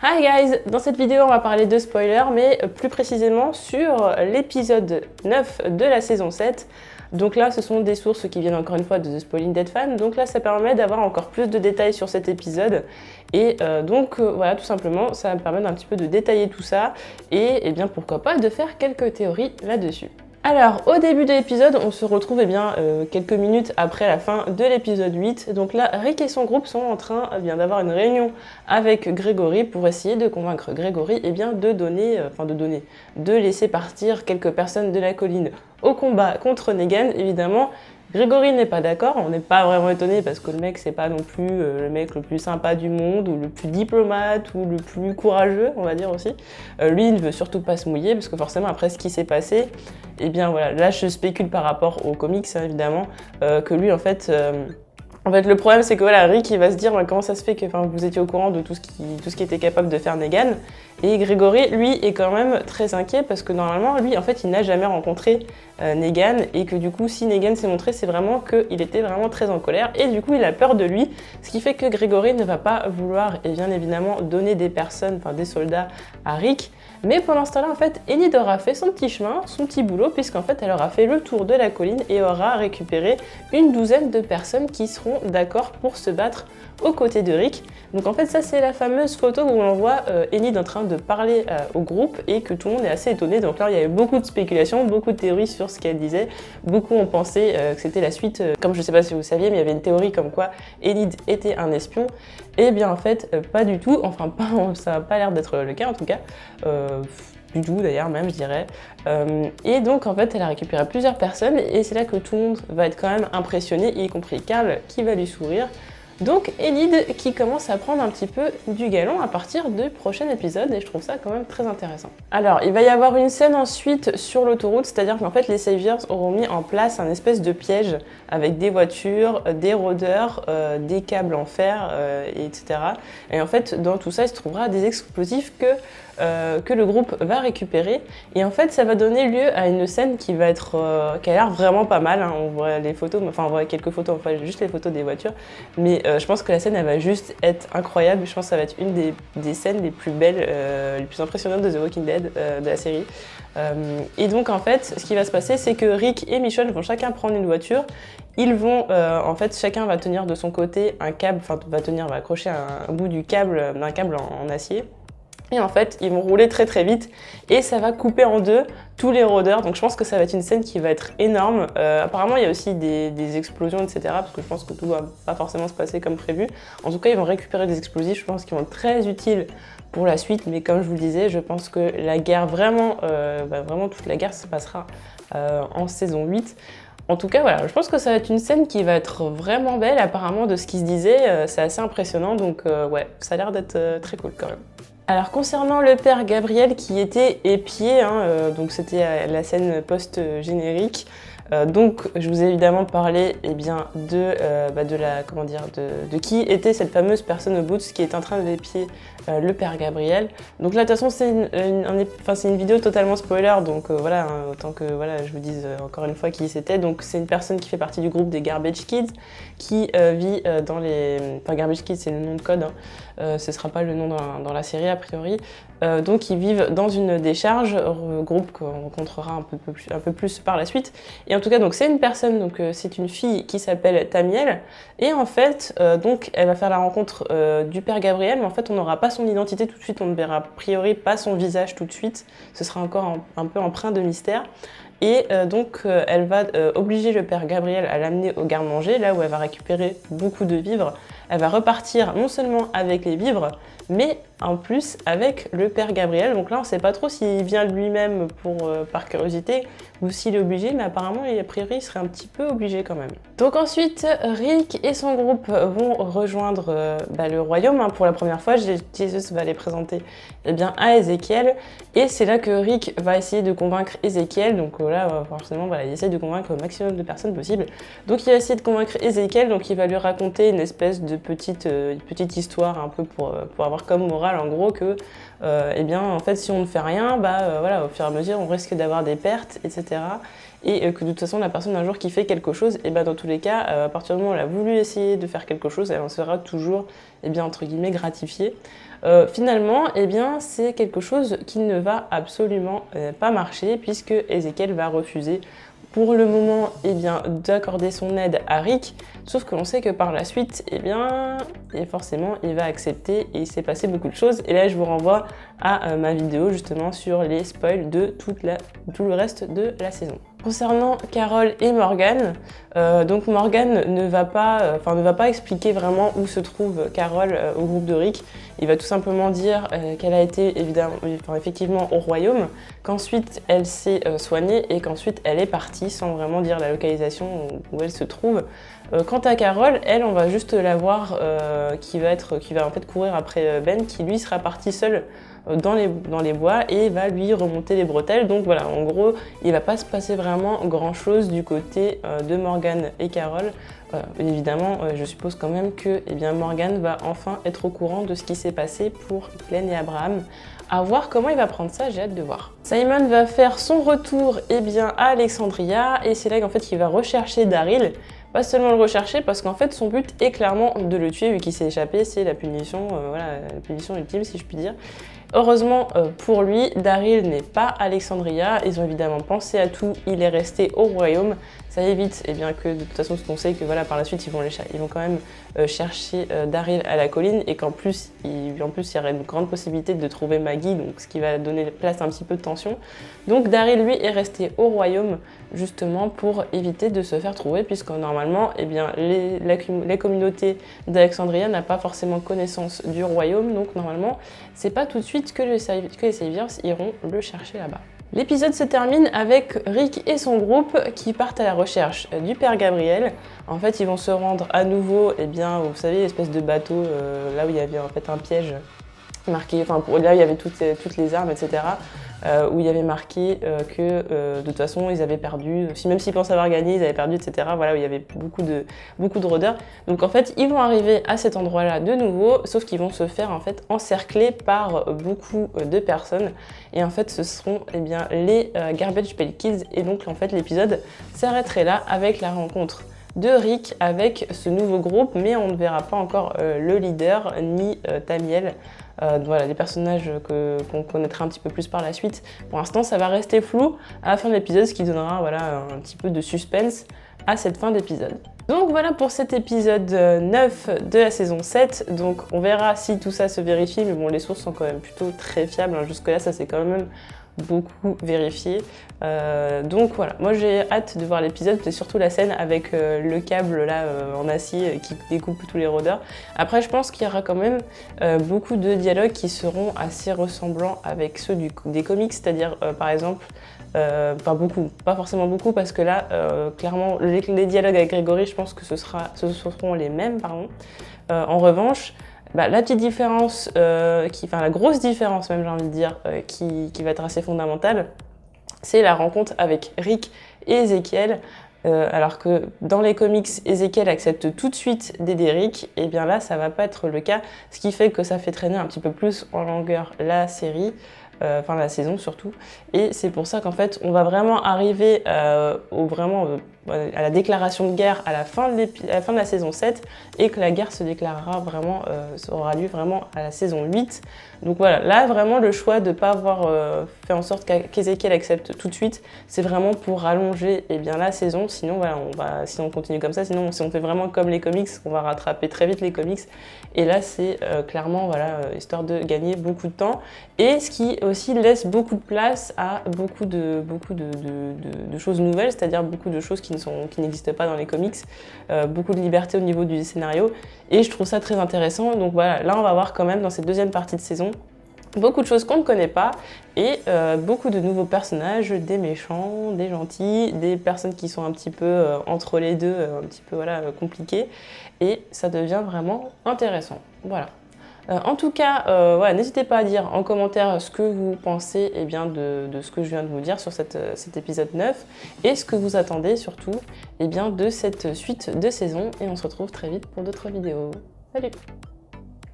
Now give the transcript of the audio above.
Hi guys! Dans cette vidéo, on va parler de spoilers, mais plus précisément sur l'épisode 9 de la saison 7. Donc là, ce sont des sources qui viennent encore une fois de The Spoiling Dead Fan. Donc là, ça permet d'avoir encore plus de détails sur cet épisode. Et voilà, tout simplement, ça va me permettre d'un petit peu de détailler tout ça. Et bien, pourquoi pas de faire quelques théories là-dessus. Alors, au début de l'épisode, on se retrouve quelques minutes après la fin de l'épisode 8. Donc là, Rick et son groupe sont en train d'avoir une réunion avec Gregory pour essayer de convaincre Gregory de laisser partir quelques personnes de la colline au combat contre Negan, évidemment. Gregory n'est pas d'accord, on n'est pas vraiment étonné parce que le mec c'est pas non plus le mec le plus sympa du monde ou le plus diplomate ou le plus courageux, on va dire aussi. Lui il ne veut surtout pas se mouiller parce que forcément après ce qui s'est passé, et bien voilà, là je spécule par rapport aux comics hein, évidemment, que lui en fait, le problème c'est que voilà, Rick il va se dire comment ça se fait que vous étiez au courant de tout ce qui était capable de faire Negan, et Gregory lui est quand même très inquiet parce que normalement lui en fait il n'a jamais rencontré Negan, et que du coup si Negan s'est montré c'est vraiment qu'il était vraiment très en colère et du coup il a peur de lui, ce qui fait que Gregory ne va pas vouloir et bien évidemment donner des soldats à Rick. Mais pendant ce temps-là, en fait, Enid aura fait son petit chemin, son petit boulot, puisqu'en fait, elle aura fait le tour de la colline et aura récupéré une douzaine de personnes qui seront d'accord pour se battre aux côtés de Rick. Donc en fait, ça c'est la fameuse photo où on voit Enid en train de parler au groupe et que tout le monde est assez étonné. Donc là, il y avait beaucoup de spéculations, beaucoup de théories sur ce qu'elle disait. Beaucoup ont pensé que c'était la suite, comme je ne sais pas si vous saviez, mais il y avait une théorie comme quoi Enid était un espion. Et bien en fait, pas du tout, ça n'a pas l'air d'être le cas en tout cas. Du tout d'ailleurs même je dirais. Et donc en fait elle a récupéré plusieurs personnes et c'est là que tout le monde va être quand même impressionné, y compris Carl qui va lui sourire. Donc Enid qui commence à prendre un petit peu du galon à partir du prochain épisode, et je trouve ça quand même très intéressant. Alors il va y avoir une scène ensuite sur l'autoroute, c'est-à-dire qu'en fait les Saviors auront mis en place un espèce de piège avec des voitures, des rôdeurs, des câbles en fer, etc. Et en fait dans tout ça il se trouvera des explosifs que le groupe va récupérer, et en fait ça va donner lieu à une scène qui a l'air vraiment pas mal, hein. On voit les photos, on voit quelques photos, juste les photos des voitures, mais je pense que la scène elle va juste être incroyable. Je pense que ça va être une des scènes les plus belles, les plus impressionnantes de The Walking Dead, de la série. Et donc en fait ce qui va se passer c'est que Rick et Michonne vont chacun prendre une voiture. Ils vont, chacun va tenir de son côté un câble, va accrocher un bout d'un câble en acier. Et en fait, ils vont rouler très très vite et ça va couper en deux tous les rôdeurs. Donc je pense que ça va être une scène qui va être énorme. Apparemment, il y a aussi des explosions, etc. Parce que je pense que tout va pas forcément se passer comme prévu. En tout cas, ils vont récupérer des explosifs. Je pense qu'ils vont être très utiles pour la suite. Mais comme je vous le disais, je pense que la guerre, vraiment toute la guerre se passera en saison 8. En tout cas, voilà, je pense que ça va être une scène qui va être vraiment belle. Apparemment, de ce qui se disait, c'est assez impressionnant. Donc ouais, ça a l'air d'être très cool quand même. Alors concernant le père Gabriel qui était épié, donc c'était la scène post-générique, donc je vous ai évidemment parlé de qui était cette fameuse personne au Boots qui est en train d'épier le père Gabriel. Donc là de toute façon c'est une vidéo totalement spoiler, donc autant que je vous dise encore une fois qui c'était. Donc c'est une personne qui fait partie du groupe des Garbage Kids qui vit dans les... Garbage Kids c'est le nom de code, ce sera pas le nom dans la série a priori. Donc ils vivent dans une décharge, groupe qu'on rencontrera un peu plus par la suite. Et en tout cas donc c'est une personne, c'est une fille qui s'appelle Tamiel, et en fait donc elle va faire la rencontre du père Gabriel, mais en fait on n'aura pas son identité tout de suite, on ne verra a priori pas son visage tout de suite, ce sera encore un peu empreint de mystère. Et elle va obliger le père Gabriel à l'amener au garde-manger, là où elle va récupérer beaucoup de vivres. Elle va repartir non seulement avec les vivres, mais en plus avec le père Gabriel. Donc là, on ne sait pas trop s'il vient lui-même par curiosité ou s'il est obligé, mais apparemment, a priori, il serait un petit peu obligé quand même. Donc ensuite, Rick et son groupe vont rejoindre le royaume. Pour la première fois, Jesus va les présenter à Ezekiel. Et c'est là que Rick va essayer de convaincre Ezekiel. Donc là, forcément, il essaie de convaincre le maximum de personnes possible. Donc il va essayer de convaincre Ezekiel, donc il va lui raconter une espèce de petite histoire un peu pour avoir comme morale en gros que eh bien en fait si on ne fait rien, voilà, au fur et à mesure on risque d'avoir des pertes, etc. Et que de toute façon la personne un jour qui fait quelque chose, et dans tous les cas, à partir du moment où elle a voulu essayer de faire quelque chose, elle en sera toujours entre guillemets gratifiée. Finalement, c'est quelque chose qui ne va absolument pas marcher puisque Ezekiel va refuser pour le moment d'accorder son aide à Rick, sauf que l'on sait que par la suite, et forcément, il va accepter et il s'est passé beaucoup de choses. Et là, je vous renvoie à ma vidéo justement sur les spoils de tout le reste de la saison. Concernant Carol et Morgan, donc Morgan ne va pas expliquer vraiment où se trouve Carol au groupe de Rick. Il va tout simplement dire qu'elle a été effectivement au royaume, qu'ensuite elle s'est soignée et qu'ensuite elle est partie sans vraiment dire la localisation où elle se trouve. Quant à Carol, elle, on va juste la voir qui va en fait courir après Ben, qui lui sera parti seul dans les bois et va lui remonter les bretelles. Donc voilà, en gros, il va pas se passer vraiment grand chose du côté de Morgan et Carol. Évidemment, je suppose quand même que Morgan va enfin être au courant de ce qui s'est passé pour Glenn et Abraham. À voir comment il va prendre ça, j'ai hâte de voir. Simon va faire son retour à Alexandria et c'est là qu'en fait qu'il va rechercher Daryl. Pas seulement le rechercher parce qu'en fait son but est clairement de le tuer vu qu'il s'est échappé, c'est la punition, la punition ultime si je puis dire. Heureusement pour lui, Daryl n'est pas à Alexandria, ils ont évidemment pensé à tout, il est resté au royaume. Ça évite que de toute façon, on sait que par la suite, ils vont quand même chercher Daryl à la colline et qu'en plus, il y aurait une grande possibilité de trouver Maggie, donc ce qui va donner place à un petit peu de tension. Donc Daryl, lui, est resté au royaume justement pour éviter de se faire trouver puisque normalement, les communautés d'Alexandria n'ont pas forcément connaissance du royaume, donc normalement, c'est pas tout de suite que les Saviors iront le chercher là-bas. L'épisode se termine avec Rick et son groupe qui partent à la recherche du père Gabriel. En fait, ils vont se rendre à nouveau, vous savez, l'espèce de bateau là où il y avait en fait un piège marqué, là où il y avait toutes les armes, etc. Où il y avait marqué que de toute façon ils avaient perdu, même s'ils pensaient avoir gagné, ils avaient perdu, etc. Voilà, où il y avait beaucoup de rôdeurs. Donc en fait, ils vont arriver à cet endroit-là de nouveau, sauf qu'ils vont se faire en fait encercler par beaucoup de personnes. Et en fait, ce seront les Garbage Pail Kids. Et donc en fait, l'épisode s'arrêterait là avec la rencontre de Rick avec ce nouveau groupe, mais on ne verra pas encore le leader ni Tamiel. Voilà, les personnages qu'on connaîtra un petit peu plus par la suite. Pour l'instant, ça va rester flou à la fin de l'épisode, ce qui donnera un petit peu de suspense à cette fin d'épisode. Donc voilà pour cet épisode 9 de la saison 7. Donc on verra si tout ça se vérifie, mais bon, les sources sont quand même plutôt très fiables. Jusque-là, ça c'est quand même beaucoup vérifié. Donc voilà, moi j'ai hâte de voir l'épisode, et surtout la scène avec le câble là en acier qui découpe tous les rôdeurs. Après je pense qu'il y aura quand même beaucoup de dialogues qui seront assez ressemblants avec ceux des comics, c'est-à-dire par exemple pas forcément beaucoup parce que là clairement les dialogues avec Grégory, je pense que ce seront les mêmes, pardon. En revanche, la petite différence, la grosse différence même j'ai envie de dire, qui va être assez fondamentale, c'est la rencontre avec Rick et Ezekiel. Alors que dans les comics, Ezekiel accepte tout de suite d'aider Rick, et bien là ça va pas être le cas, ce qui fait que ça fait traîner un petit peu plus en longueur la série. La saison surtout, et c'est pour ça qu'en fait on va vraiment arriver à la déclaration de guerre à la fin de la saison 7 et que la guerre se déclarera vraiment, aura lieu vraiment à la saison 8. Donc voilà, là vraiment le choix de ne pas avoir fait en sorte qu'Ezekiel accepte tout de suite, c'est vraiment pour rallonger la saison, sinon voilà, si on continue comme ça, sinon si on fait vraiment comme les comics, on va rattraper très vite les comics, et là c'est clairement histoire de gagner beaucoup de temps, et ce qui aussi laisse beaucoup de place à beaucoup de choses nouvelles, c'est-à-dire beaucoup de choses qui n'existent pas dans les comics, beaucoup de liberté au niveau du scénario, et je trouve ça très intéressant. Donc voilà, là on va voir quand même dans cette deuxième partie de saison beaucoup de choses qu'on ne connaît pas et beaucoup de nouveaux personnages, des méchants, des gentils, des personnes qui sont un petit peu entre les deux, un petit peu compliquées, et ça devient vraiment intéressant. Voilà. En tout cas, n'hésitez pas à dire en commentaire ce que vous pensez de ce que je viens de vous dire sur cet épisode 9 et ce que vous attendez surtout de cette suite de saison, et on se retrouve très vite pour d'autres vidéos. Salut!